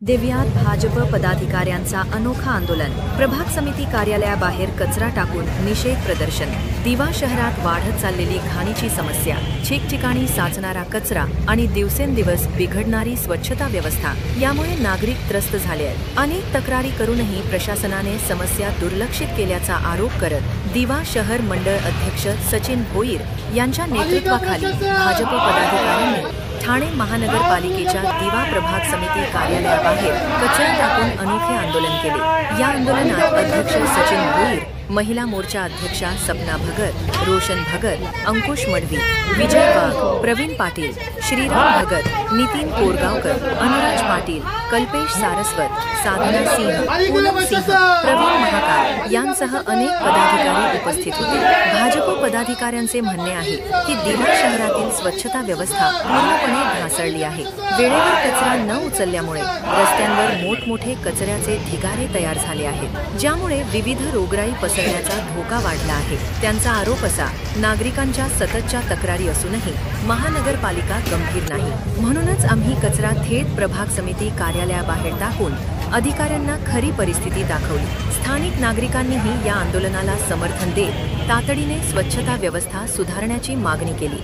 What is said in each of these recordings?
देवयात भाजप पदाधिकाऱ्यांचा अनोखा आंदोलन, प्रभाग समिती कार्यालयाबाहेर कचरा टाकून निषेध प्रदर्शन। दिवा शहरात वाढत चाललेली घाणीची समस्या, ठिकठिकाणी साचणारा कचरा आणि दिवसेंदिवस बिघडणारी स्वच्छता व्यवस्था यामुळे नागरिक त्रस्त झाले आहेत। अनेक तक्रारी करूनही प्रशासनाने समस्या दुर्लक्षित केल्याचा आरोप करत दिवा शहर मंडळ अध्यक्ष सचिन भोईर यांच्या नेतृत्वाखाली भाजप पदाधिकाऱ्यांनी ठाणे महानगरपालिकेच्या दिवा प्रभाग समिती कार्यालयाबाहेर कचरा टाकून अनोखे आंदोलन केले। या आंदोलनात अध्यक्ष सचिन भोईर, महिला मोर्चा अध्यक्षा सपना भगत, रोशन भगत, अंकुश मडवी, विजय वाघ, प्रवीण पाटील, श्रीराम भगत, नितीन कोरगावकर, अनुराज पाटील, कल्पेश सारस्वत, साधना सिंह, पूनम सिंह, प्रवीण महाकाल यांसह अनेक पदाधिकारी उपस्थित होते। भाजप पदाधिकाऱ्यांचे म्हणणे आहे की दिवा शहरातील स्वच्छता व्यवस्था पूर्णपणे ढासळली आहे। वेळेवर कचरा न उचलल्यामुळे रस्त्यांवर मोठमोठे कचऱ्याचे ढिगारे तयार झाले आहेत, ज्यामुळे विविध रोगराई पसरण्याचा धोका वाढला आहे। त्यांचा आरोप असा, नागरिकांच्या सततच्या तक्रारी असूनही महानगरपालिका गंभीर नाही, म्हणूनच आम्ही कचरा थेट प्रभाग समिती कार्यालयाबाहेर टाकून अधिकाऱ्यांना खरी परिस्थिती दाखवली। स्थानिक नागरिकांनीही या आंदोलनाला समर्थन देत तातडीने स्वच्छता व्यवस्था सुधारण्याची मागणी केली।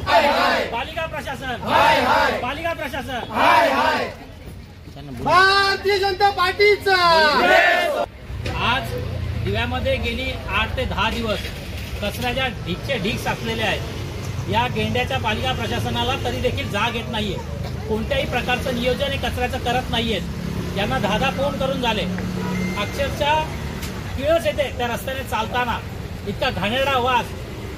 पालिका प्रशासन भारतीय जनता पार्टीचा आज दिव्यामध्ये गेली 8 ते 10 दिवस कचऱ्याच्या ढीगचे ढीग साचलेले आहेत। या गेंड्याच्या पालिका प्रशासनाला तरी देखील जाग येत नाहीये, कोणत्याही प्रकारचं नियोजन हे कचऱ्याचं करत नाहीयेत। यांना 10 फोन करून झाले, अक्षरशः किळस येते त्या रस्त्याने चालताना, इतका घाणेरडा वास।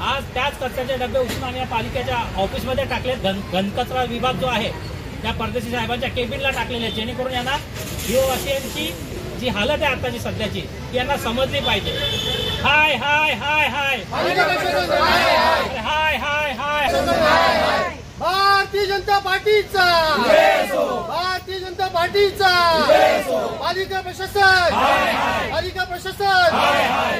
आज त्याच कचऱ्याचे डबे उचलून आणि या पालिकेच्या ऑफिसमध्ये टाकलेत। घनकचरा विभाग जो आहे त्या परदेशी साहेबांच्या केबिनला टाकलेले, जेणेकरून यांना दिववासियांची जी हालत आहे आताची सध्याची ती यांना समजली पाहिजे। हाय हाय हाय हाय हाय हाय हाय भारतीय जनता पार्टीचा, भारतीय जनता पार्टीचा, पालिका प्रशासन, पालिका प्रशासन।